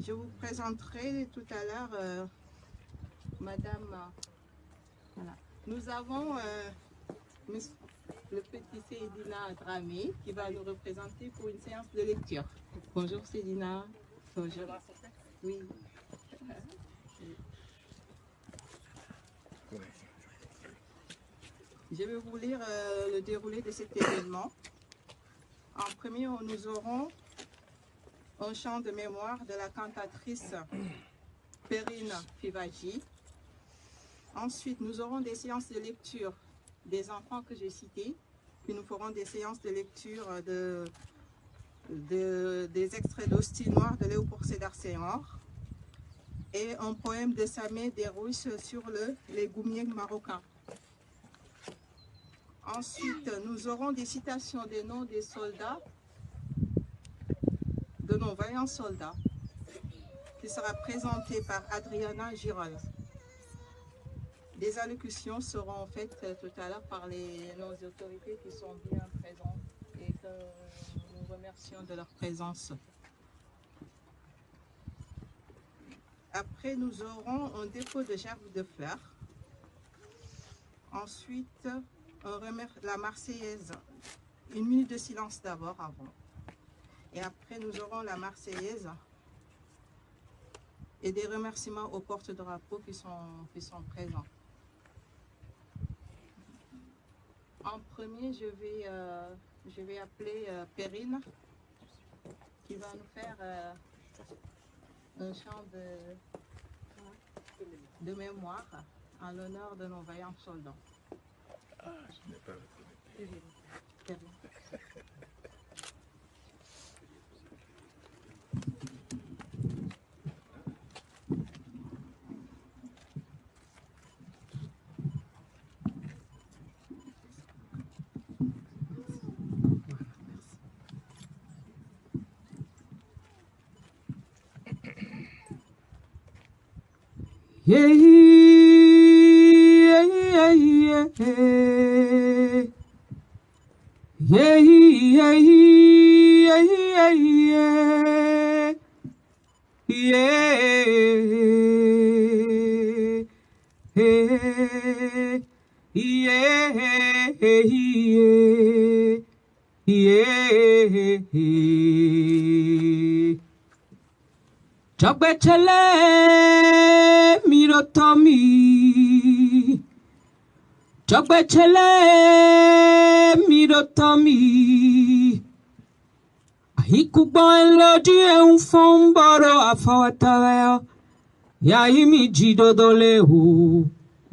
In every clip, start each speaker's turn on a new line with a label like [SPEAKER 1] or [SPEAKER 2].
[SPEAKER 1] Je vous présenterai tout à l'heure Madame. Voilà. Nous avons le petit Seydina Dramé qui va nous représenter pour une séance de lecture. Bonjour Seydina. Bonjour. Oui. Je vais vous lire le déroulé de cet événement. En premier, nous aurons un chant de mémoire de la cantatrice Perrine Fivaji. Ensuite, nous aurons des séances de lecture des enfants que j'ai cités. Puis nous ferons des séances de lecture des extraits d'Hostie Noire de Léopold Sédar Senghor et un poème de Samé Derouche sur les goumiers marocains. Ensuite, nous aurons des citations des noms des soldats, de nos vaillants soldats, qui sera présenté par Adriana Girol. Des allocutions seront faites tout à l'heure par nos autorités qui sont bien présentes et que nous remercions de leur présence. Après, nous aurons un dépôt de gerbes de fleurs. Ensuite, la Marseillaise, une minute de silence d'abord avant. Et après, nous aurons la Marseillaise et des remerciements aux porte-drapeaux qui sont présents. En premier, je vais appeler Perrine qui va nous faire un chant de mémoire en l'honneur de nos vaillants soldats.
[SPEAKER 2] Ah, je n'ai pas reconnu.
[SPEAKER 1] Perrine.
[SPEAKER 3] Yeah, yeah, yeah, yeah. Yeah, yeah, yeah, yeah, yeah. Jogbechele mirotomi, Jogbechele mirotomi, ahikugbon lójú ẹ̀hún fún bọ̀rọ̀ àfọwọ́tọ́wẹ́ yayi mi jidodole o,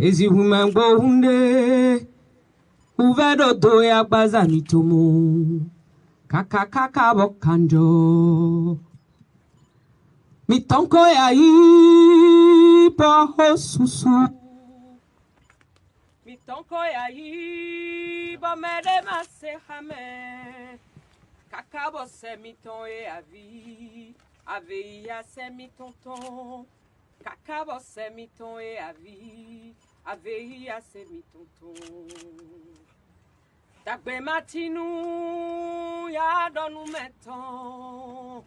[SPEAKER 3] ezihumengbo hunde, uvedodo ya gbaza mitomo, kakakaka bokanjo. Mitonko ya ipa hosusu, mitonko ya ipa mede masehame, kakabo se miton e ave ya se mitonton, kakabo se miton e ave ya se mitonton. Dagbe matinu ya donu meton.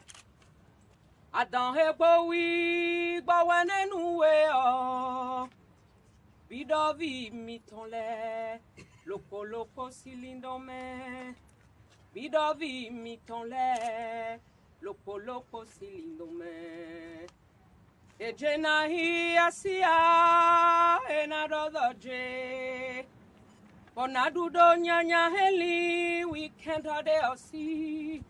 [SPEAKER 3] Adan hebo wi gbawane nuwe o bidovi mitonle loko loko silindome bidovi mitonle loko loko silindome ejena hi asia enadodoje bonadudo nyanya heli weekend ade osi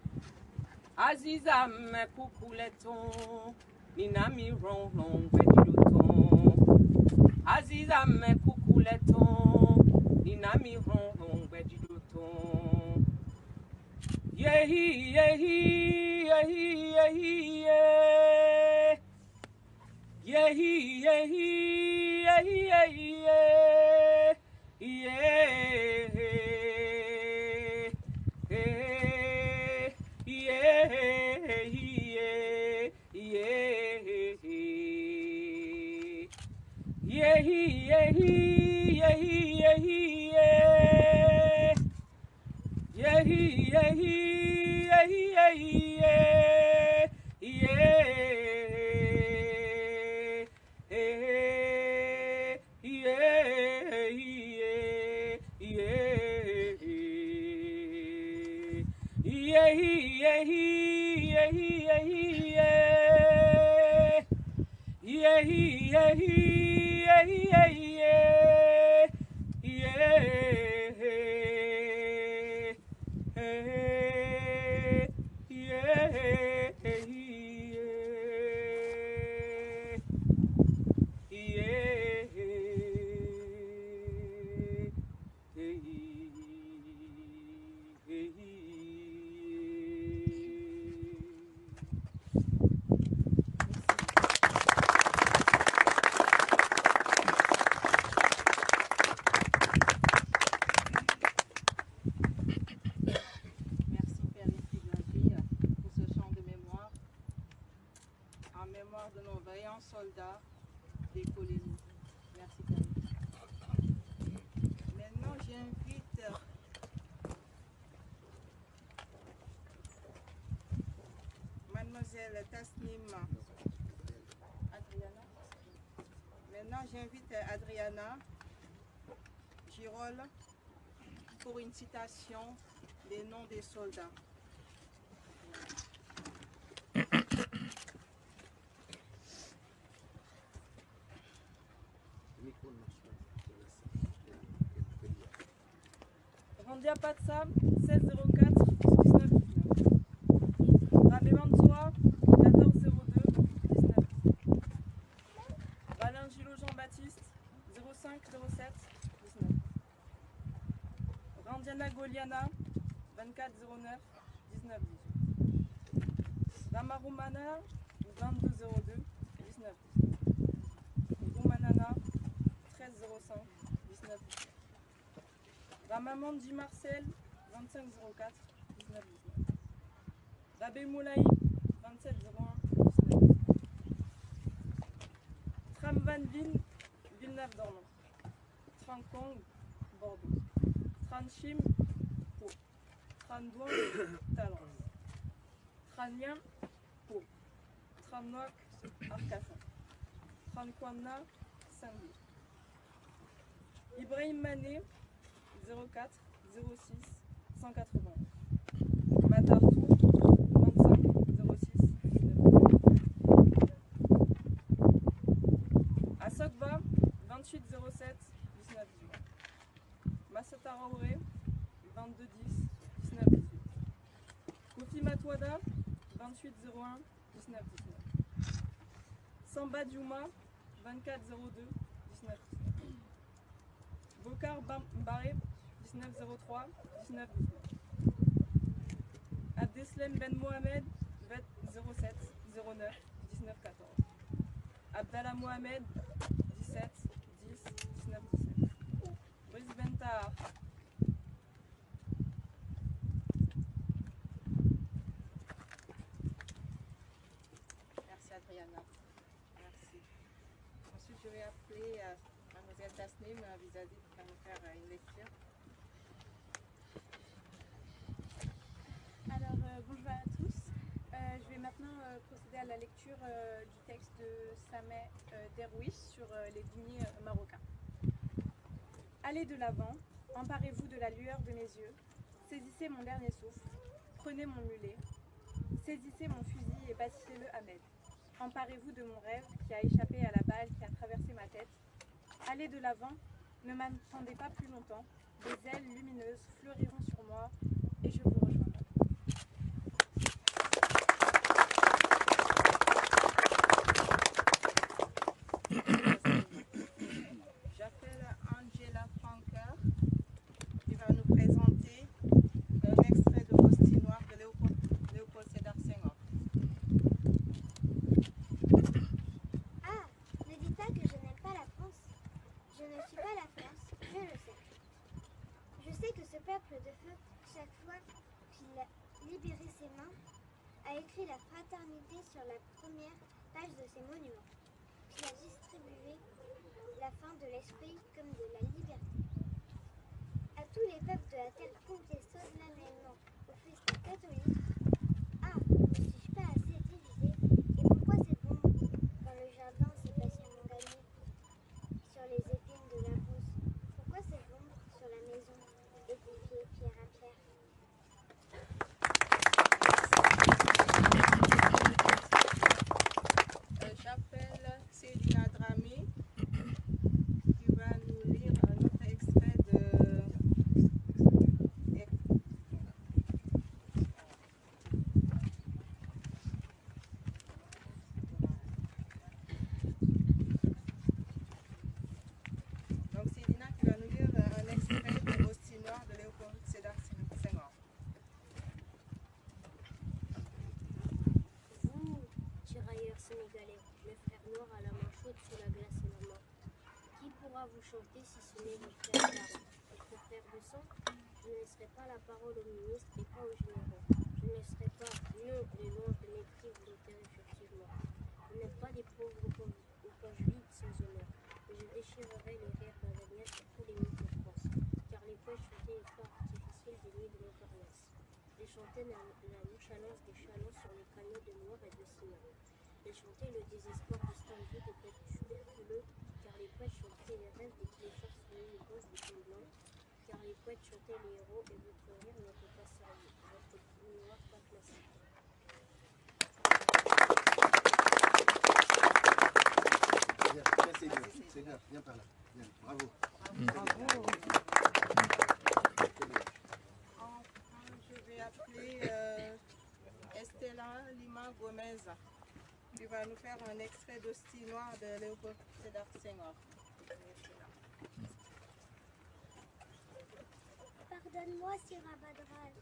[SPEAKER 3] Aziza me kukuleton, ninami ron ron vediloton. Aziza me kukuleton, ninami ron ron vediloton. Yehi yehi yehi yehi yehi yehi yehi yehi yehi
[SPEAKER 1] De nos vaillants soldats des colonies. Merci Camille. Maintenant, j'invite Mademoiselle Tasnim Adriana. Maintenant, j'invite Adriana Girol pour une citation des noms des soldats.
[SPEAKER 3] Randia Patsam, 1604 1919. Rabé Mansoua, 1402 19. Valingilo Jean-Baptiste, 0507 19. Randiana Goliana, 2409 1918. Ramaroumana, 2202 19. Goumanana, 1305 19. Ramamandi Marcel, 2504 19 19. Rabé Moulaï, 2701 19. Tram Van Vin, Villeneuve-d'Ornon. Trancong, Bordeaux. Tranchim, Pau. Trandouan, Talence. Tranien, Pau. Tramnoak, Arcachon. Trankwana, Saint-Louis. Ibrahim Mané, 04 06 180. Matartou, 25 06 19. Asokba, 28 07 19 18. Massata Raouré, 22 10 19 18. Kofi Matouada, 28 01 19 19. Samba Diouma, 24 02 19 19. Bokar Baré, 1903 19 19. Abdeslem Ben Mohamed, 07 09 19 14. Abdallah Mohamed, 17 10 19 17. Brice Bentahar.
[SPEAKER 1] Merci Adriana. Merci. Ensuite, je vais appeler Mademoiselle Tasnim vis-à-vis qui va nous faire une lecture.
[SPEAKER 4] Alors, bonjour à tous. Je vais maintenant procéder à la lecture du texte de Sameh Derouish sur les dîmiers marocains. Allez de l'avant, emparez-vous de la lueur de mes yeux, saisissez mon dernier souffle, prenez mon mulet, saisissez mon fusil et bâtissez-le à Ahmed. Emparez-vous de mon rêve qui a échappé à la balle qui a traversé ma tête. Allez de l'avant, ne m'attendez pas plus longtemps, des ailes lumineuses fleuriront sur moi et je vous rejoindrai.
[SPEAKER 1] J'appelle Angela Franker qui va nous présenter un extrait de Postille Noire de Léopold Sédar Senghor.
[SPEAKER 5] Ah, ne dites pas que je n'aime pas la France. Je ne suis pas la France, je le sais. Je sais que ce peuple de feu, chaque fois qu'il a libéré ses mains, a écrit la fraternité sur la première page de ses monuments, qui a distribué la fin de l'esprit comme de la liberté. À tous les peuples de la terre conviés solennellement au festin catholique. Ah, ne suis-je pas assez divisé? Et pourquoi cette bombe dans le jardin si patiemment gagnée sur les épines de la rousse? Pourquoi cette bombe sur la maison édifiée pierre à pierre? pourra vous chanter si ce n'est votre frère d'armes, votre frère de sang? Je ne laisserai pas la parole aux ministres et pas aux généraux. Je ne laisserai pas, non, les louanges de mépris volontaires furtivement. Vous n'êtes pas des pauvres aux poches vides sans honneur. Et je déchirerai les rires d'Aveniel sur tous les mythes de France, car les poètes chantaient les fleurs artificielles des nuits de Montparnasse. Ils chantaient la nonchalance des chalands sur les canaux de Noir et de Signan. Ils chantaient le désespoir du Stanley de tête tuberculeux, car les poètes chantaient les rêves des clés-forts sur les roses des plumes blanches, car les poètes chantaient les héros et votre rire n'était pas sérieux, votre mémoire pas classique.
[SPEAKER 2] C'est bien, viens par là. Viens, bravo.
[SPEAKER 1] Enfin, je vais appeler Estela Lima Gomez, qui va nous faire un extrait d'Hostie Noire de Léopold Sédar Senghor.
[SPEAKER 5] Pardonne-moi, Sira Badral.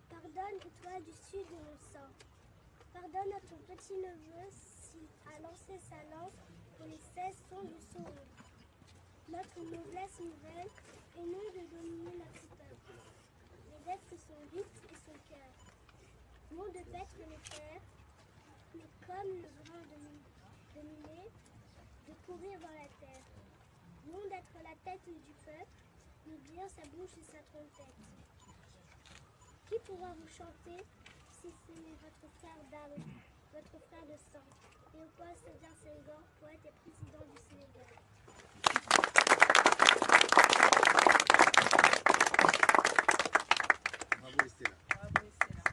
[SPEAKER 5] Pardonne, étoile du sud de mon sang. Pardonne à ton petit-neveu s'il a lancé sa lance pour les 16 sons du sourire. Notre noblesse nouvelle est nous de dominer notre peuple. Les êtres sont luttes et son cœur. Non de paître les terres, mais comme le brin de millet, de courir dans la terre. Non d'être la tête du peuple, mais bien sa bouche et sa trompette. Qui pourra vous chanter si ce n'est votre frère d'âme, votre frère de sang, Léopold Sédar Senghor, poète et président du Sénégal.
[SPEAKER 2] Bravo Estella.
[SPEAKER 1] Bravo, Estela.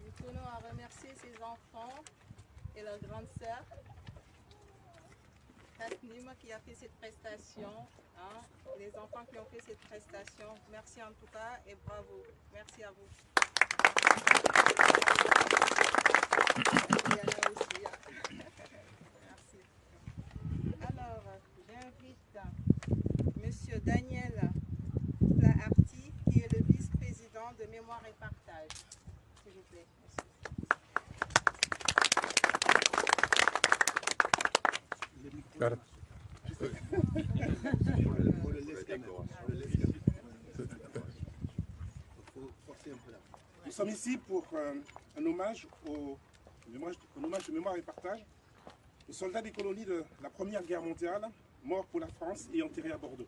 [SPEAKER 1] Nous tenons à remercier ces enfants et leur grande sœur, Katnima, qui a fait cette prestation. Hein, les enfants qui ont fait cette prestation, merci en tout cas et bravo. Merci à vous. Il y en a aussi, hein. Merci. Alors, j'invite Monsieur Daniel Flaharty, qui est le vice-président de Mémoire et Partage. S'il vous plaît, monsieur.
[SPEAKER 2] Voilà. On le laisse quand même. On le laisse quand même. Il faut forcer un peu là.
[SPEAKER 6] Nous sommes ici pour un hommage de mémoire et partage aux soldats des colonies de la Première Guerre mondiale, morts pour la France et enterrés à Bordeaux.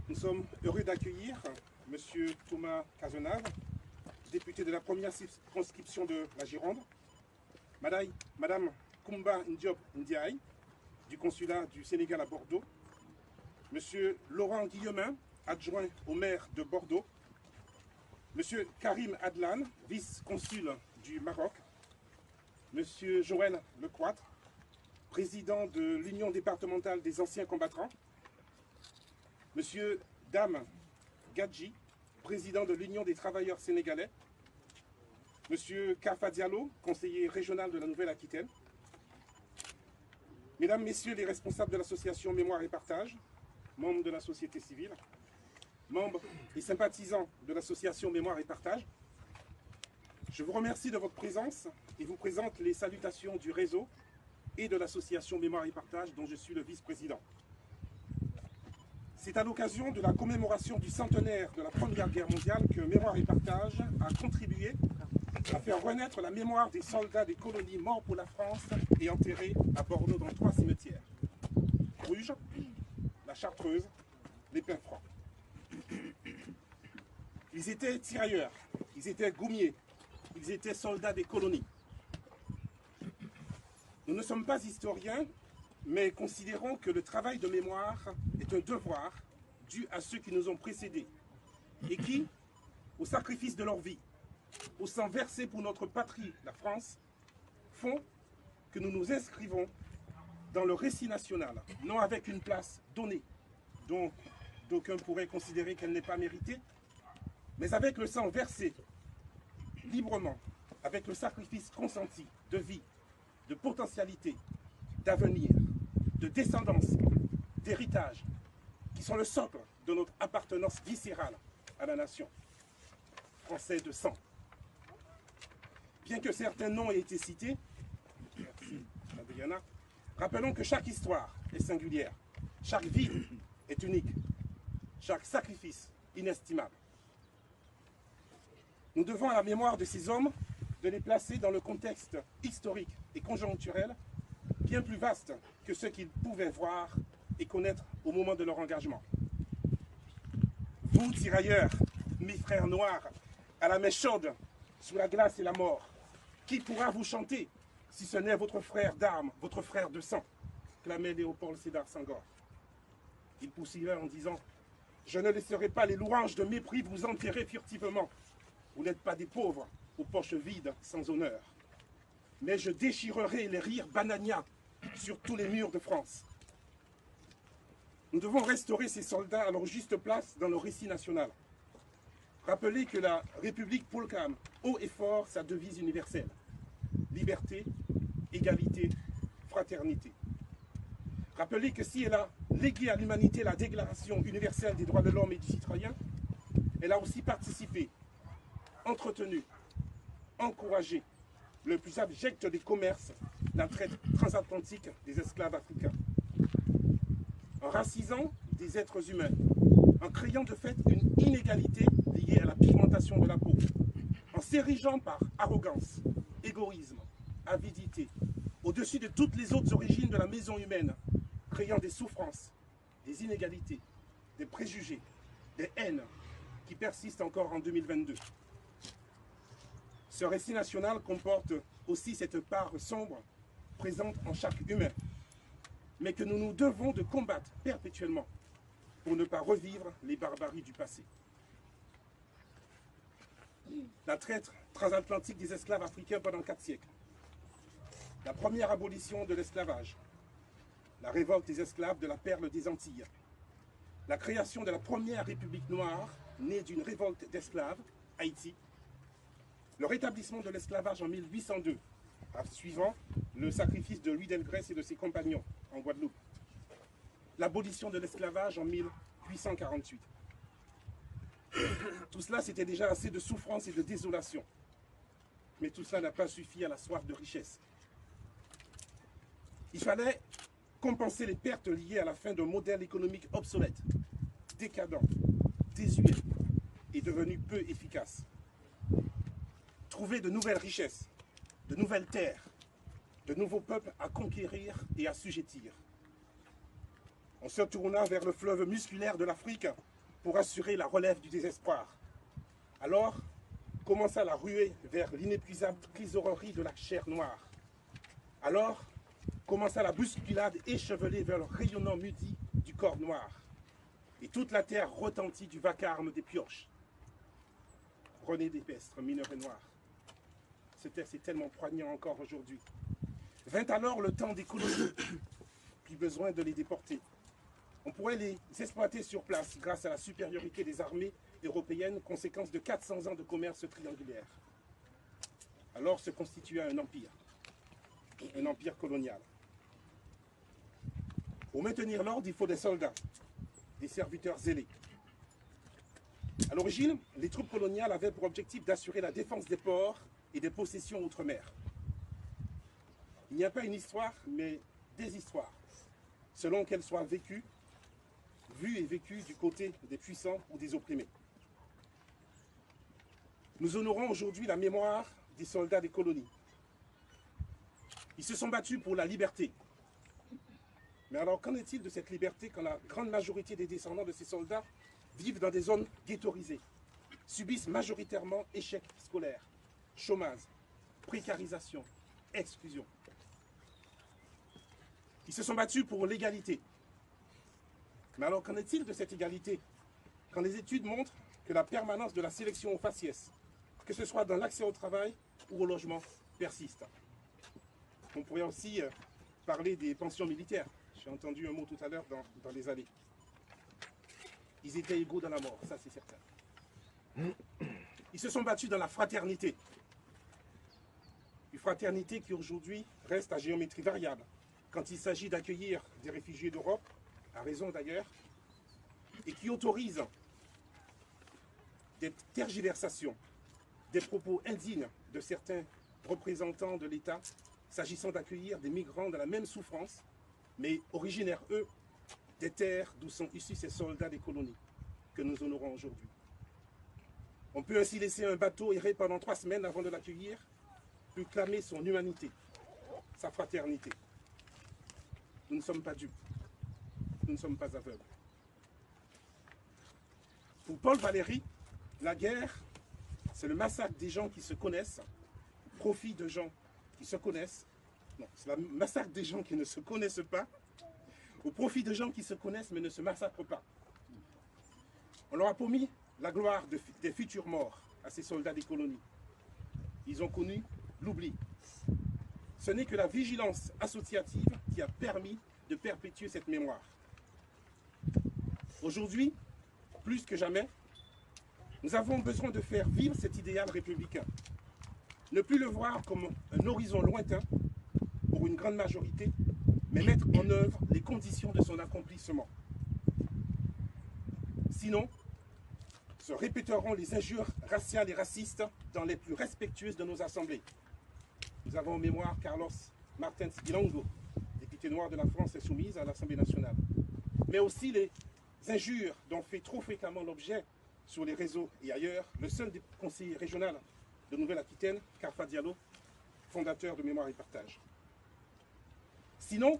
[SPEAKER 6] Nous sommes heureux d'accueillir M. Thomas Cazenave, député de la première circonscription de la Gironde, Madame Koumba Ndiop Ndiaye, du consulat du Sénégal à Bordeaux, M. Laurent Guillemin, adjoint au maire de Bordeaux, M. Karim Adlan, vice-consul du Maroc, M. Joël Lecroître, président de l'Union départementale des anciens combattants, M. Dame Gadji, président de l'Union des travailleurs sénégalais, M. Kafa Diallo, conseiller régional de la Nouvelle-Aquitaine, Mesdames, Messieurs les responsables de l'association Mémoire et Partage, membres de la société civile, membres et sympathisants de l'association Mémoire et Partage, je vous remercie de votre présence et vous présente les salutations du réseau et de l'association Mémoire et Partage dont je suis le vice-président. C'est à l'occasion de la commémoration du centenaire de la Première Guerre mondiale que Mémoire et Partage a contribué à faire renaître la mémoire des soldats des colonies morts pour la France et enterrés à Bordeaux dans 3 cimetières. Bruges, la Chartreuse, les Pins Francs. Ils étaient tirailleurs, ils étaient goumiers, ils étaient soldats des colonies. Nous ne sommes pas historiens, mais considérons que le travail de mémoire est un devoir dû à ceux qui nous ont précédés et qui, au sacrifice de leur vie, au sang versé pour notre patrie, la France, font que nous nous inscrivons dans le récit national, non avec une place donnée, dont d'aucuns pourraient considérer qu'elle n'est pas méritée, mais avec le sang versé librement, avec le sacrifice consenti de vie, de potentialité, d'avenir, de descendance, d'héritage, qui sont le socle de notre appartenance viscérale à la nation, français de sang. Bien que certains noms aient été cités, merci. il y en a, rappelons que chaque histoire est singulière, chaque vie est unique, chaque sacrifice inestimable. Nous devons à la mémoire de ces hommes de les placer dans le contexte historique et conjoncturel bien plus vaste que ce qu'ils pouvaient voir et connaître au moment de leur engagement. Vous, tirailleurs, mes frères noirs, à la main chaude, sous la glace et la mort, qui pourra vous chanter si ce n'est votre frère d'armes, votre frère de sang, clamait Léopold Sédar Senghor. Il poursuivait en disant « Je ne laisserai pas les louanges de mépris vous enterrer furtivement. Vous n'êtes pas des pauvres aux poches vides sans honneur. Mais je déchirerai les rires bananias sur tous les murs de France. » Nous devons restaurer ces soldats à leur juste place dans le récit national. Rappeler que la République proclame haut et fort sa devise universelle. Liberté, égalité, fraternité. Rappeler que si elle a légué à l'humanité la Déclaration universelle des droits de l'homme et du citoyen, elle a aussi participé, entretenu, encouragé le plus abject des commerces, la traite transatlantique des esclaves africains. En racisant des êtres humains, en créant de fait une inégalité liée à la pigmentation de la peau, en s'érigeant par arrogance, égoïsme, avidité, au-dessus de toutes les autres origines de la maison humaine, créant des souffrances, des inégalités, des préjugés, des haines qui persistent encore en 2022. Ce récit national comporte aussi cette part sombre présente en chaque humain, mais que nous nous devons de combattre perpétuellement pour ne pas revivre les barbaries du passé. La traite transatlantique des esclaves africains pendant 4 siècles, la première abolition de l'esclavage, la révolte des esclaves de la perle des Antilles, la création de la première république noire née d'une révolte d'esclaves, Haïti, le rétablissement de l'esclavage en 1802, suivant le sacrifice de Louis Delgrès et de ses compagnons en Guadeloupe, l'abolition de l'esclavage en 1848. Tout cela, c'était déjà assez de souffrance et de désolation. Mais tout cela n'a pas suffi à la soif de richesse. Il fallait compenser les pertes liées à la fin d'un modèle économique obsolète, décadent, désuet et devenu peu efficace. Trouver de nouvelles richesses, de nouvelles terres, de nouveaux peuples à conquérir et à assujettir. On se tourna vers le fleuve musculaire de l'Afrique pour assurer la relève du désespoir. Alors commença la ruée vers l'inépuisable trésorerie de la chair noire. Alors commença la bousculade échevelée vers le rayonnant mudi du corps noir. Et toute la terre retentit du vacarme des pioches. René Despestre, mineur et noir. Ce texte est tellement poignant encore aujourd'hui. Vint alors le temps des colonies, plus besoin de les déporter. On pourrait les exploiter sur place grâce à la supériorité des armées européennes, conséquence de 400 ans de commerce triangulaire. Alors se constitua un empire colonial. Pour maintenir l'ordre, il faut des soldats, des serviteurs zélés. À l'origine, les troupes coloniales avaient pour objectif d'assurer la défense des ports et des possessions outre-mer. Il n'y a pas une histoire, mais des histoires, selon qu'elles soient vécues, vues et vécues du côté des puissants ou des opprimés. Nous honorons aujourd'hui la mémoire des soldats des colonies. Ils se sont battus pour la liberté. Mais alors, qu'en est-il de cette liberté quand la grande majorité des descendants de ces soldats vivent dans des zones ghettoisées, subissent majoritairement échecs scolaires, chômage, précarisation, exclusion? Ils se sont battus pour l'égalité. Mais alors, qu'en est-il de cette égalité quand les études montrent que la permanence de la sélection au faciès, que ce soit dans l'accès au travail ou au logement, persiste? On pourrait aussi parler des pensions militaires. J'ai entendu un mot tout à l'heure dans les allées. Ils étaient égaux dans la mort, ça c'est certain. Ils se sont battus dans la fraternité. Une fraternité qui aujourd'hui reste à géométrie variable quand il s'agit d'accueillir des réfugiés d'Europe, à raison d'ailleurs, et qui autorise des tergiversations, des propos indignes de certains représentants de l'État s'agissant d'accueillir des migrants dans la même souffrance, mais originaires, eux, des terres d'où sont issus ces soldats des colonies que nous honorons aujourd'hui. On peut ainsi laisser un bateau errer pendant 3 semaines avant de l'accueillir, puis clamer son humanité, sa fraternité. Nous ne sommes pas dupes, nous ne sommes pas aveugles. Pour Paul Valéry, la guerre, c'est le massacre des gens qui se connaissent, profit de gens qui se connaissent. Non, c'est le massacre des gens qui ne se connaissent pas, au profit de gens qui se connaissent mais ne se massacrent pas. On leur a promis la gloire des futurs morts à ces soldats des colonies. Ils ont connu l'oubli. Ce n'est que la vigilance associative qui a permis de perpétuer cette mémoire. Aujourd'hui, plus que jamais, nous avons besoin de faire vivre cet idéal républicain. Ne plus le voir comme un horizon lointain pour une grande majorité, mais mettre en œuvre les conditions de son accomplissement. Sinon, se répéteront les injures raciales et racistes dans les plus respectueuses de nos assemblées. Nous avons en mémoire Carlos Martins Ilongo, député noir de la France insoumise à l'Assemblée nationale. Mais aussi les injures dont fait trop fréquemment l'objet sur les réseaux et ailleurs le seul des conseillers régionaux de Nouvelle-Aquitaine, Carfa Diallo, fondateur de Mémoire et Partage. Sinon,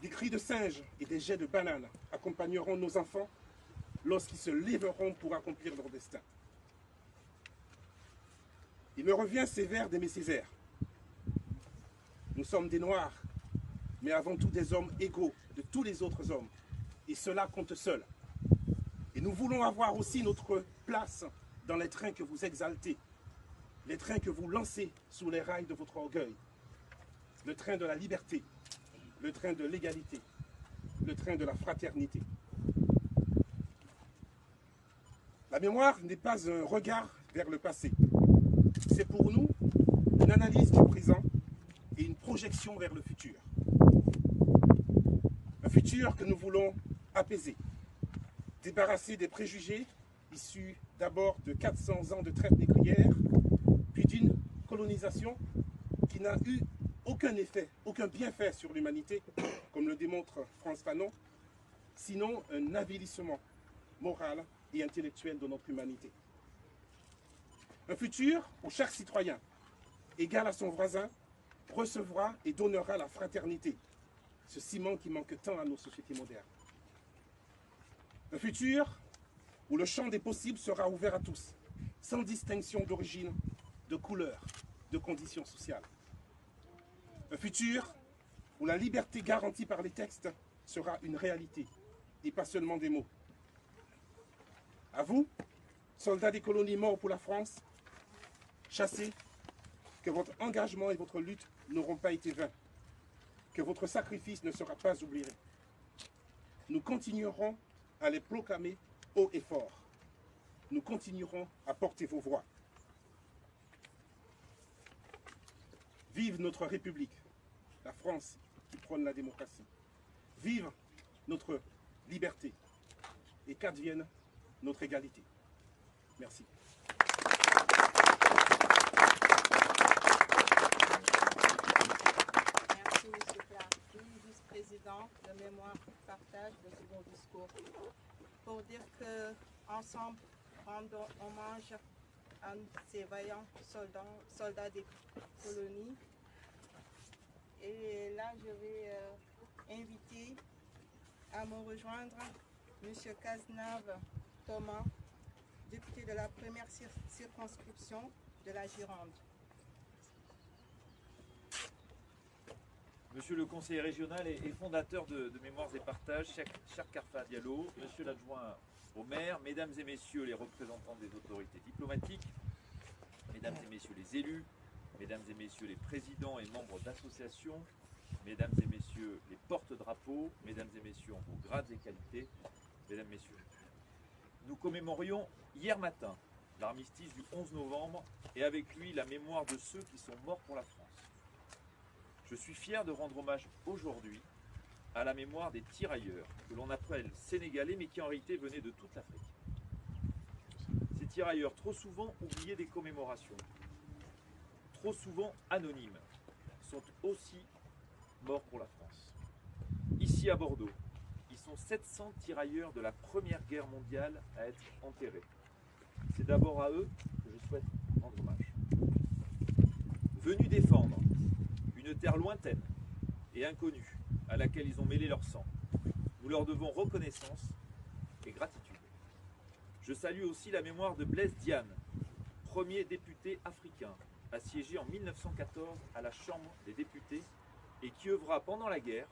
[SPEAKER 6] des cris de singes et des jets de bananes accompagneront nos enfants lorsqu'ils se lèveront pour accomplir leur destin. Il me revient ces vers d'Aimé Césaire. Nous sommes des Noirs, mais avant tout des hommes égaux de tous les autres hommes. Et cela compte seul. Et nous voulons avoir aussi notre place dans les trains que vous exaltez, les trains que vous lancez sous les rails de votre orgueil, le train de la liberté, le train de l'égalité, le train de la fraternité. La mémoire n'est pas un regard vers le passé. C'est pour nous une analyse du présent et une projection vers le futur. Un futur que nous voulons apaiser, débarrasser des préjugés issus d'abord de 400 ans de traite négrière, puis d'une colonisation qui n'a eu aucun effet, aucun bienfait sur l'humanité, comme le démontre Frantz Fanon, sinon un avilissement moral et intellectuel de notre humanité. Un futur où chaque citoyen, égal à son voisin, recevra et donnera la fraternité, ce ciment qui manque tant à nos sociétés modernes. Un futur où le champ des possibles sera ouvert à tous, sans distinction d'origine, de couleur, de conditions sociales. Un futur où la liberté garantie par les textes sera une réalité et pas seulement des mots. À vous, soldats des colonies morts pour la France, chassez, que votre engagement et votre lutte n'auront pas été vains, que votre sacrifice ne sera pas oublié. Nous continuerons à les proclamer haut et fort. Nous continuerons à porter vos voix. Vive notre République, la France qui prône la démocratie. Vive notre liberté et qu'advienne notre égalité. Merci.
[SPEAKER 1] Merci, M. Clarky, vice-président de Mémoire et Partage, de second discours. Pour dire qu'ensemble, rendons hommage à ces vaillants soldats des colonies. Et là, je vais inviter à me rejoindre M. Cazenave Thomas, député de la première circonscription de la Gironde.
[SPEAKER 7] Monsieur le conseiller régional et fondateur de Mémoires et Partages, cher Carfa Diallo, monsieur l'adjoint au maire, mesdames et messieurs les représentants des autorités diplomatiques, mesdames et messieurs les élus, mesdames et messieurs les présidents et membres d'associations, mesdames et messieurs les porte-drapeaux, mesdames et messieurs en vos grades et qualités, mesdames, messieurs. Nous commémorions hier matin l'armistice du 11 novembre et avec lui la mémoire de ceux qui sont morts pour la France. Je suis fier de rendre hommage aujourd'hui à la mémoire des tirailleurs, que l'on appelle sénégalais, mais qui en réalité venaient de toute l'Afrique. Ces tirailleurs, trop souvent oubliés des commémorations, trop souvent anonymes, sont aussi morts pour la France. Ici à Bordeaux, ils sont 700 tirailleurs de la Première Guerre mondiale à être enterrés. C'est d'abord à eux que je souhaite rendre hommage. Venus défendre une terre lointaine et inconnue à laquelle ils ont mêlé leur sang, nous leur devons reconnaissance et gratitude. Je salue aussi la mémoire de Blaise Diagne, premier député africain à siéger en 1914 à la Chambre des députés et qui œuvra pendant la guerre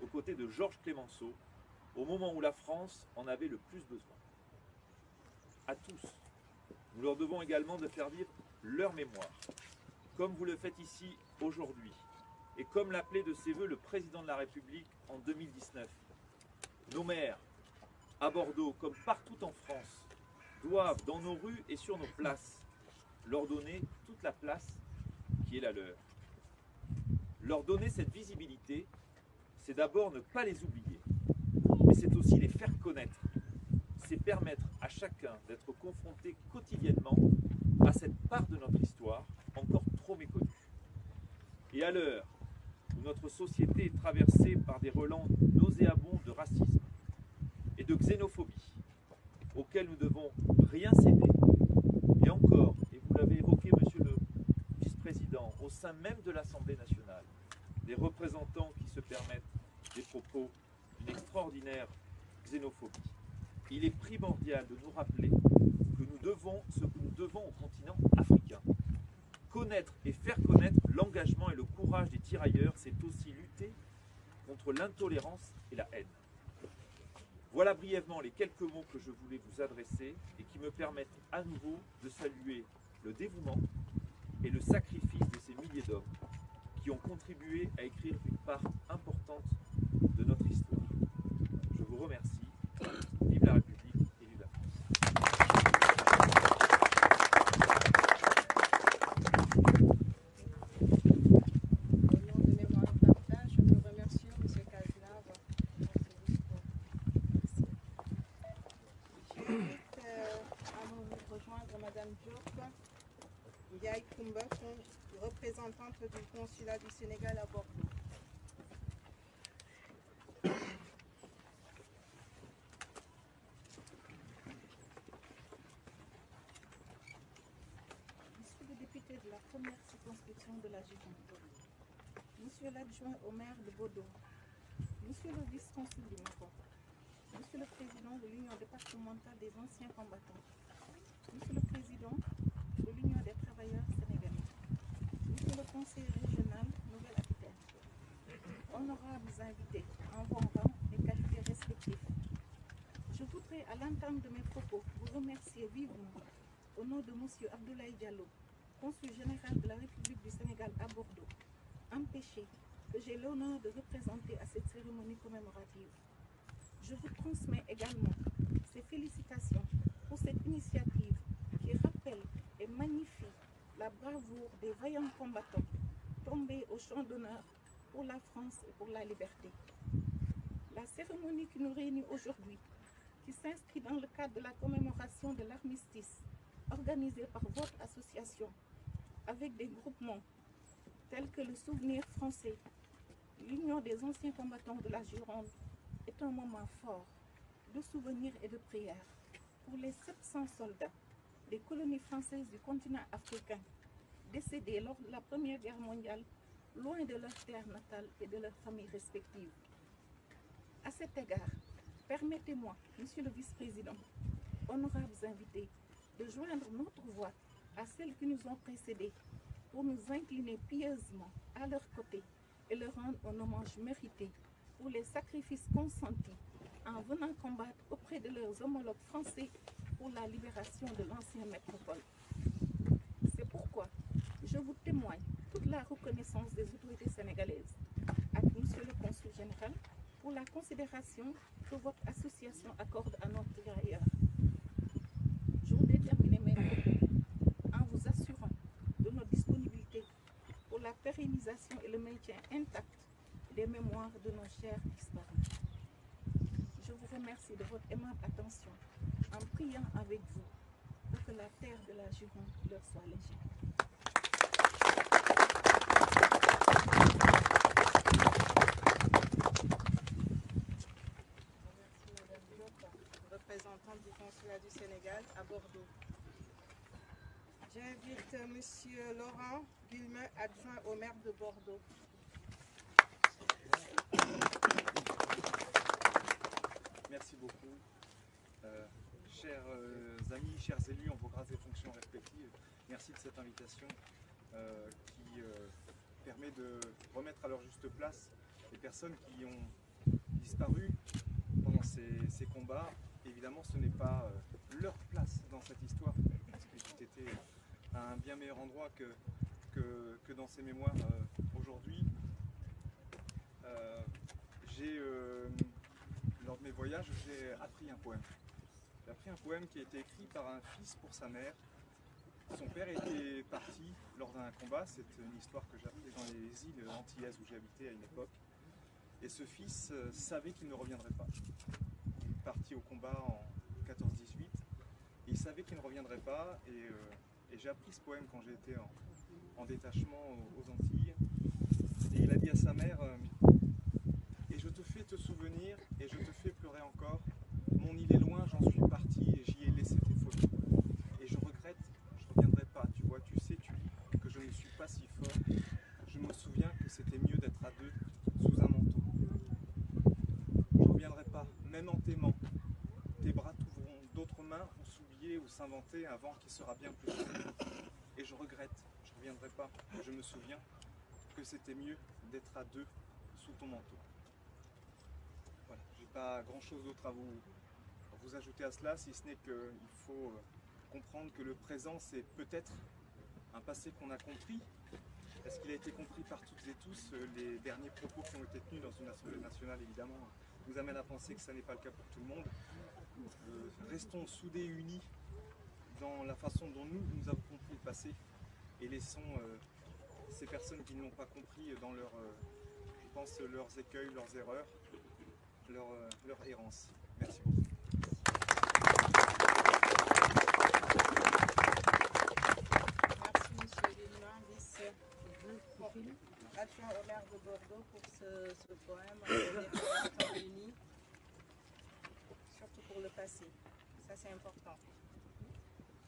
[SPEAKER 7] aux côtés de Georges Clemenceau au moment où la France en avait le plus besoin. À tous, nous leur devons également de faire vivre leur mémoire, comme vous le faites ici aujourd'hui, et comme l'appelait de ses voeux le président de la République en 2019. Nos maires, à Bordeaux comme partout en France, doivent, dans nos rues et sur nos places, leur donner toute la place qui est la leur. Leur donner cette visibilité, c'est d'abord ne pas les oublier, mais c'est aussi les faire connaître. C'est permettre à chacun d'être confronté quotidiennement à cette part de notre histoire encore trop méconnue. Et à l'heure où notre société est traversée par des relents nauséabonds de racisme et de xénophobie, auxquels nous devons rien céder, et encore, et vous l'avez évoqué, monsieur le vice-président, au sein même de l'Assemblée nationale, des représentants qui se permettent des propos d'une extraordinaire xénophobie. Il est primordial de nous rappeler que nous devons ce que nous devons au continent africain. Connaître et faire connaître l'engagement et le courage des tirailleurs, c'est aussi lutter contre l'intolérance et la haine. Voilà brièvement les quelques mots que je voulais vous adresser et qui me permettent à nouveau de saluer le dévouement et le sacrifice de ces milliers d'hommes qui ont contribué à écrire une part importante de notre histoire. Je vous remercie. Vive la République et vive la France.
[SPEAKER 1] Au nom de Mémoire et Partage, je vous remercie, M. Cazenave, pour ce discours. Merci. J'invite à nous rejoindre Mme Diop Ndiaye Koumba, représentante du consulat du Sénégal à Bordeaux. Monsieur le député de la première circonscription de la Gironde, Monsieur l'adjoint au maire de Bordeaux, Monsieur le vice-consul du Maroc, Monsieur le président de l'Union départementale des anciens combattants, Monsieur le président de l'Union des travailleurs sénégalais, Monsieur le conseiller régional Nouvelle-Aquitaine, honorables invités en vos rangs et qualités respectifs, je voudrais à l'entame de mes propos vous remercier vivement au nom de Monsieur Abdoulaye Diallo, consul général de la République du Sénégal à Bordeaux, empêché que j'ai l'honneur de représenter à cette cérémonie commémorative. Je vous transmets également ces félicitations pour cette initiative qui rappelle et magnifie la bravoure des vaillants combattants tombés au champ d'honneur pour la France et pour la liberté. La cérémonie qui nous réunit aujourd'hui, qui s'inscrit dans le cadre de la commémoration de l'armistice organisée par votre association avec des groupements tels que le Souvenir français, l'Union des anciens combattants de la Gironde, est un moment fort de souvenirs et de prières pour les 700 soldats des colonies françaises du continent africain décédés lors de la Première Guerre mondiale, loin de leur terre natale et de leurs familles respectives. À cet égard, permettez-moi, Monsieur le Vice-président, honorables invités, de joindre notre voix à celles qui nous ont précédés pour nous incliner pieusement à leur côté et leur rendre un hommage mérité pour les sacrifices consentis en venant combattre auprès de leurs homologues français pour la libération de l'ancienne métropole. C'est pourquoi je vous témoigne toute la reconnaissance des autorités sénégalaises à Monsieur le Consul général pour la considération que votre association accorde à nos tirailleurs. Je voudrais terminer mes propos en vous assurant de notre disponibilité pour la pérennisation et le maintien intact des mémoires de nos chers disparus. Je vous remercie de votre aimable attention en priant avec vous pour que la terre de la Gironde leur soit légère. Monsieur Laurent Guillemin, adjoint au maire de Bordeaux.
[SPEAKER 8] Merci beaucoup. Chers amis, chers élus en vos grades et fonctions respectives, merci de cette invitation qui permet de remettre à leur juste place les personnes qui ont disparu pendant ces combats. Évidemment, ce n'est pas leur place dans cette histoire, parce qu'ils ont été à un bien meilleur endroit que dans ces mémoires aujourd'hui. Lors de mes voyages, j'ai appris un poème. J'ai appris un poème qui a été écrit par un fils pour sa mère. Son père était parti lors d'un combat, c'est une histoire que j'ai appris dans les îles antillaises où j'ai habité à une époque. Et ce fils savait qu'il ne reviendrait pas. Il est parti au combat en 14-18, et il savait qu'il ne reviendrait pas, et j'ai appris ce poème quand j'ai été en détachement aux Antilles. Et il a dit à sa mère, et je te fais te souvenir, et je te fais pleurer encore. Mon île est loin, j'en suis parti, et j'y ai laissé tes photos. Et je regrette, je ne reviendrai pas, tu vois, tu sais, tu dis que je ne suis pas si fort. Je me souviens que c'était mieux d'être à deux, sous un manteau. Je ne reviendrai pas, même en t'aimant. Tes bras t'ouvriront, d'autres mains vont s'oublier ou s'inventer un vent qui sera bien plus fort. Et je regrette, je ne reviendrai pas, je me souviens que c'était mieux d'être à deux, sous ton manteau. Voilà, j'ai pas grand chose d'autre à vous ajouter à cela, si ce n'est qu'il faut comprendre que le présent c'est peut-être un passé qu'on a compris. Est-ce qu'il a été compris par toutes et tous? Les derniers propos qui ont été tenus dans une assemblée nationale évidemment nous amènent à penser que ça n'est pas le cas pour tout le monde. Restons soudés, unis dans la façon dont nous avons compris le passé, et laissons ces personnes qui ne l'ont pas compris dans je pense, leurs écueils, leurs erreurs, leur errance. Merci beaucoup.
[SPEAKER 1] Merci Monsieur Guillemin, vice-adjoint au maire de Bordeaux, pour ce poème, les restants unis, surtout pour le passé. Ça c'est important.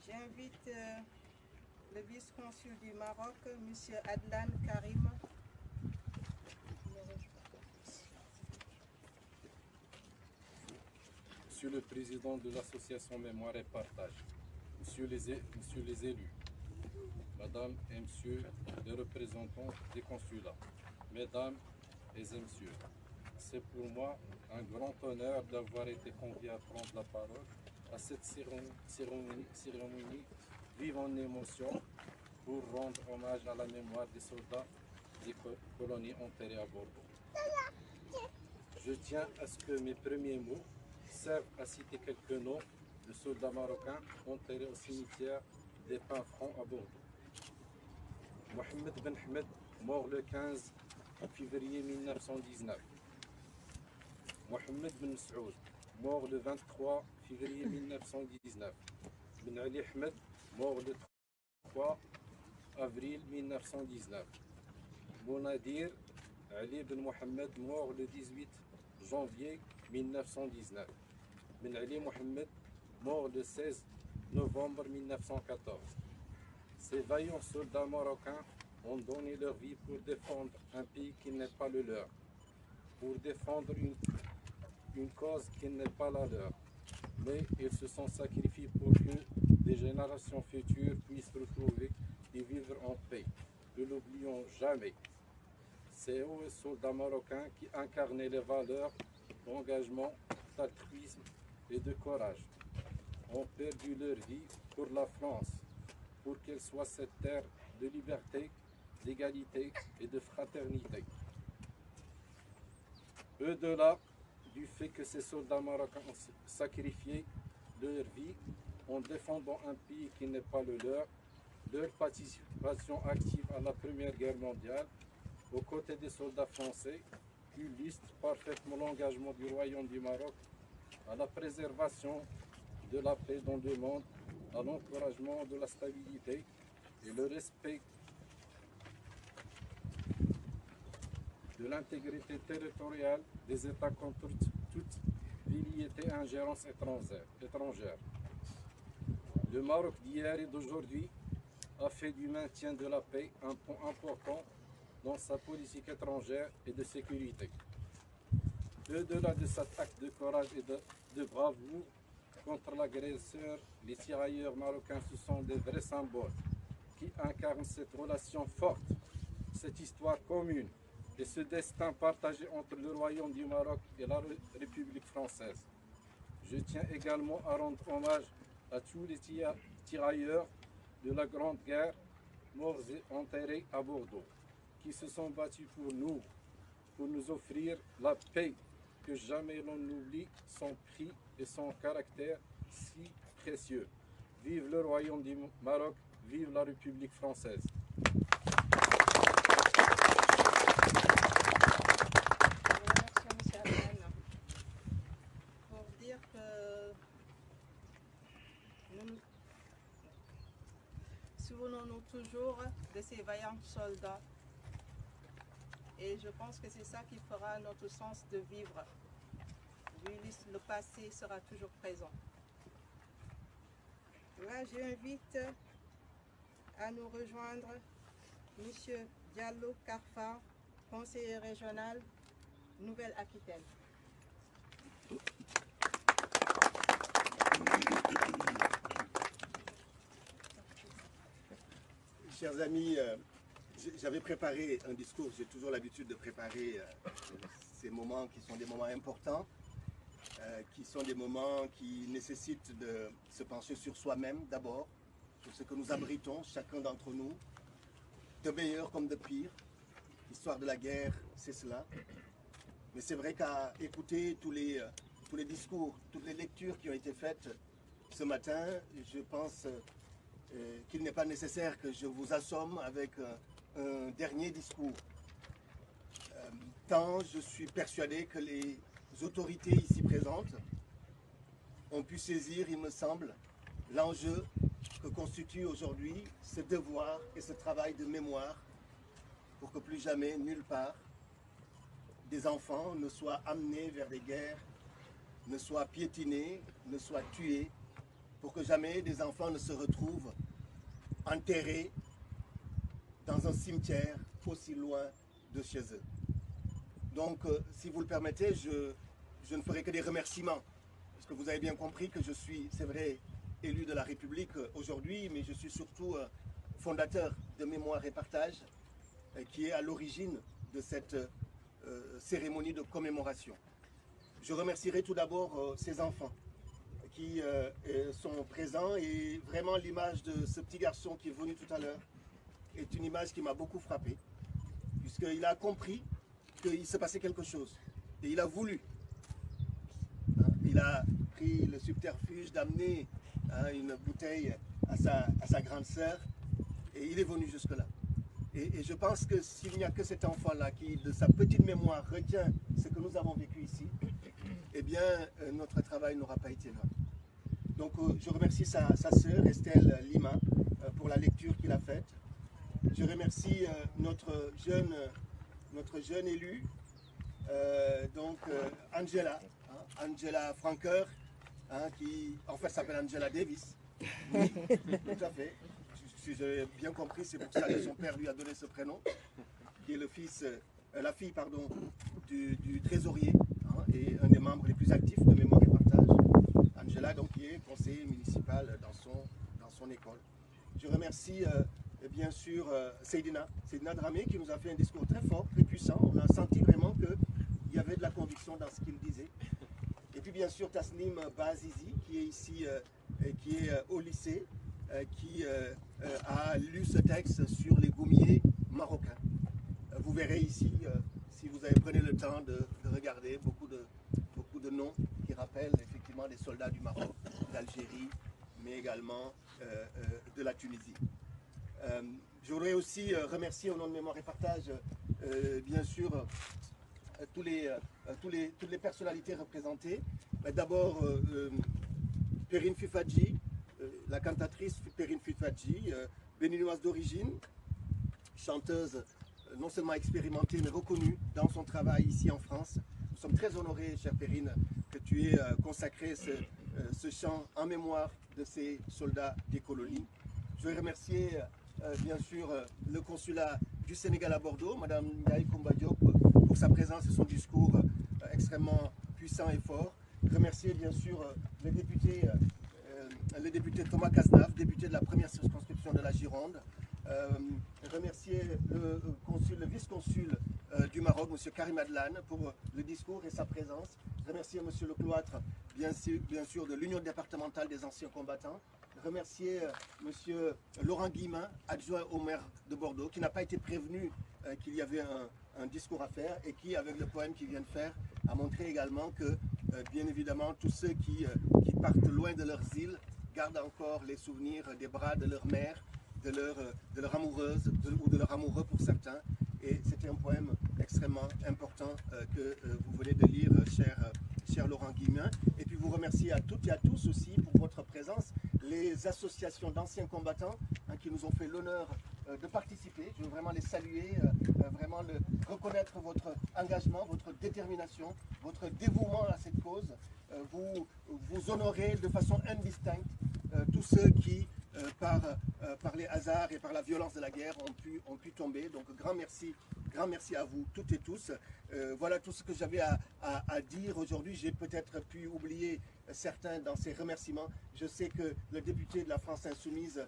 [SPEAKER 1] J'invite le vice-consul du Maroc, Monsieur Adlan Karim.
[SPEAKER 9] Monsieur le Président de l'association Mémoire et Partage, Monsieur les élus, Madame et Messieurs les représentants des consulats, Mesdames et Messieurs, c'est pour moi un grand honneur d'avoir été convié à prendre la parole à cette cérémonie vive en émotion pour rendre hommage à la mémoire des soldats des colonies enterrés à Bordeaux. Je tiens à ce que mes premiers mots servent à citer quelques noms de soldats marocains enterrés au cimetière des Pins Francs à Bordeaux. Mohamed Ben Ahmed, mort le 15 février 1919. Mohamed Ben Saoud, mort le 23 février 1919. Ben Ali Ahmed, mort le 3 avril 1919. Mounadir Ali Ben Mohamed, mort le 18 janvier 1919. Ben Ali Mohamed, mort le 16 novembre 1914. Ces vaillants soldats marocains ont donné leur vie pour défendre un pays qui n'est pas le leur, pour défendre une cause qui n'est pas la leur. Mais ils se sont sacrifiés pour que des générations futures puissent retrouver et vivre en paix. Ne l'oublions jamais. Ces hauts soldats marocains qui incarnaient les valeurs d'engagement, d'altruisme et de courage ont perdu leur vie pour la France, pour qu'elle soit cette terre de liberté, d'égalité et de fraternité. Au-delà du fait que ces soldats marocains ont sacrifié leur vie en défendant un pays qui n'est pas le leur participation active à la Première Guerre mondiale, aux côtés des soldats français, illustre parfaitement l'engagement du Royaume du Maroc à la préservation de la paix dans le monde, à l'encouragement de la stabilité et le respect de l'intégrité territoriale des États contre toute velléité et ingérence étrangère. Le Maroc d'hier et d'aujourd'hui a fait du maintien de la paix un point important dans sa politique étrangère et de sécurité. Au-delà de cet acte de courage et de bravoure contre l'agresseur, les tirailleurs marocains, ce sont des vrais symboles qui incarnent cette relation forte, cette histoire commune et ce destin partagé entre le Royaume du Maroc et la République française. Je tiens également à rendre hommage à tous les tirailleurs de la Grande Guerre, morts et enterrés à Bordeaux, qui se sont battus pour nous offrir la paix, que jamais l'on n'oublie son prix et son caractère si précieux. Vive le Royaume du Maroc, vive la République française.
[SPEAKER 1] Pour dire que nous nous souvenons-nous toujours de ces vaillants soldats. Et je pense que c'est ça qui fera notre sens de vivre. Le passé sera toujours présent. Là, j'invite à nous rejoindre M. Diallo Carfa, conseiller régional Nouvelle-Aquitaine.
[SPEAKER 2] Chers amis, j'avais préparé un discours, j'ai toujours l'habitude de préparer ces moments qui sont des moments importants, qui sont des moments qui nécessitent de se pencher sur soi-même d'abord, sur ce que nous abritons, chacun d'entre nous, de meilleur comme de pire. L'histoire de la guerre, c'est cela. Mais c'est vrai qu'à écouter tous les discours, toutes les lectures qui ont été faites ce matin, je pense qu'il n'est pas nécessaire que je vous assomme avec un dernier discours. Tant je suis persuadé que les autorités ici présentes ont pu saisir, il me semble, l'enjeu que constitue aujourd'hui ce devoir et ce travail de mémoire pour que plus jamais, nulle part, des enfants ne soient amenés vers des guerres, ne soient piétinés, ne soient tués, pour que jamais des enfants ne se retrouvent enterrés dans un cimetière aussi loin de chez eux. Donc, si vous le permettez, je ne ferai que des remerciements, parce que vous avez bien compris que je suis, c'est vrai, élu de la République aujourd'hui, mais je suis surtout fondateur de Mémoire et Partage, qui est à l'origine de cette cérémonie de commémoration. Je remercierai tout d'abord ces enfants qui sont présents, et vraiment l'image de ce petit garçon qui est venu tout à l'heure est une image qui m'a beaucoup frappé, puisqu'il a compris qu'il se passait quelque chose et il a voulu. Il a pris le subterfuge d'amener une bouteille à sa grande sœur et il est venu jusque-là. Et je pense que s'il n'y a que cet enfant-là qui, de sa petite mémoire, retient ce que nous avons vécu ici, eh bien, notre travail n'aura pas été vain. Donc, je remercie sa sœur, Estelle Lima, pour la lecture qu'il a faite. Je remercie notre jeune élu, Angela, Angela Franker, qui en fait s'appelle Angela Davis. Oui, tout à fait. Si j'ai bien compris, c'est pour ça que son père lui a donné ce prénom, qui est la fille du trésorier, et un des membres les plus actifs de Mémoire et Partage. Angela, donc, qui est conseiller municipal dans son école. Je remercie bien sûr Seydina Dramé, qui nous a fait un discours très fort, très puissant. On a senti vraiment qu'il y avait de la conviction dans ce qu'il disait. Et puis bien sûr Tasnim Bazizi, qui est ici, qui est au lycée, qui a lu ce texte sur les goumiers marocains. Vous verrez ici, si vous prenez le temps de regarder, beaucoup de noms qui rappellent effectivement des soldats du Maroc, d'Algérie, mais également de la Tunisie. Je voudrais aussi remercier au nom de Mémoire et Partage, bien sûr, toutes les personnalités représentées. D'abord, Perrine Fifadji, la cantatrice Perrine Fifadji, béninoise d'origine, chanteuse non seulement expérimentée, mais reconnue dans son travail ici en France. Nous sommes très honorés, chère Perrine, que tu aies consacré ce chant en mémoire de ces soldats des colonies. Je veux remercier bien sûr le consulat du Sénégal à Bordeaux, Madame Ndiaye Koumba Diop, pour sa présence et son discours extrêmement puissant et fort. Remercier bien sûr le député Thomas Cazenave, député de la première circonscription de la Gironde. Remercier le vice-consul du Maroc, M. Karim Adlan, pour le discours et sa présence. Remercier M. Le Cloître, bien sûr de l'Union départementale des anciens combattants. Remercier M. Laurent Guillemin, adjoint au maire de Bordeaux, qui n'a pas été prévenu qu'il y avait un discours à faire et qui, avec le poème qu'il vient de faire, a montré également que, bien évidemment, tous ceux qui partent loin de leurs îles gardent encore les souvenirs des bras de leur mère, de leur amoureuse ou de leur amoureux pour certains. Et c'était un poème extrêmement important que vous venez de lire, cher Laurent Guillemin. Et puis vous remercier à toutes et à tous aussi pour votre présence, les associations d'anciens combattants qui nous ont fait l'honneur de participer. Je veux vraiment les saluer, vraiment reconnaître votre engagement, votre détermination, votre dévouement à cette cause. Vous honorez de façon indistincte tous ceux qui, par les hasards et par la violence de la guerre, ont pu tomber. Donc grand merci à vous toutes et tous. Voilà tout ce que j'avais à dire aujourd'hui. J'ai peut-être pu oublier certains dans ces remerciements. Je sais que le député de la France Insoumise,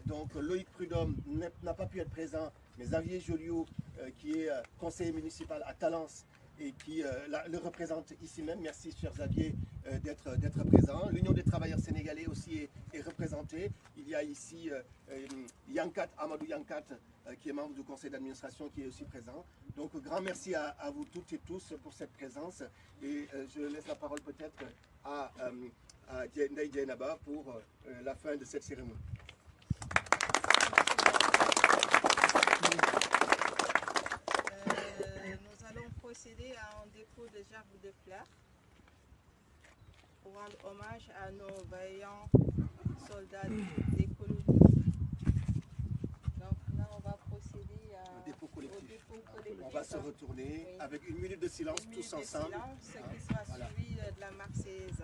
[SPEAKER 2] donc Loïc Prudhomme, n'a pas pu être présent, mais Xavier Joliot, qui est conseiller municipal à Talence, et qui le représente ici même. Merci, cher Xavier, d'être présent. L'Union des travailleurs sénégalais aussi est représentée. Il y a ici Amadou Yankat, qui est membre du conseil d'administration, qui est aussi présent. Donc, grand merci à vous toutes et tous pour cette présence. Et je laisse la parole peut-être à Ndiaye Dieynaba pour la fin de cette cérémonie.
[SPEAKER 1] Nous allons procéder à un dépôt de gerbes de fleurs pour rendre hommage à nos vaillants soldats des colonies. Donc là, on va procéder au dépôt collectif.
[SPEAKER 2] On va se retourner avec une minute de silence tous ensemble.
[SPEAKER 1] Ce qui sera suivi de la Marseillaise.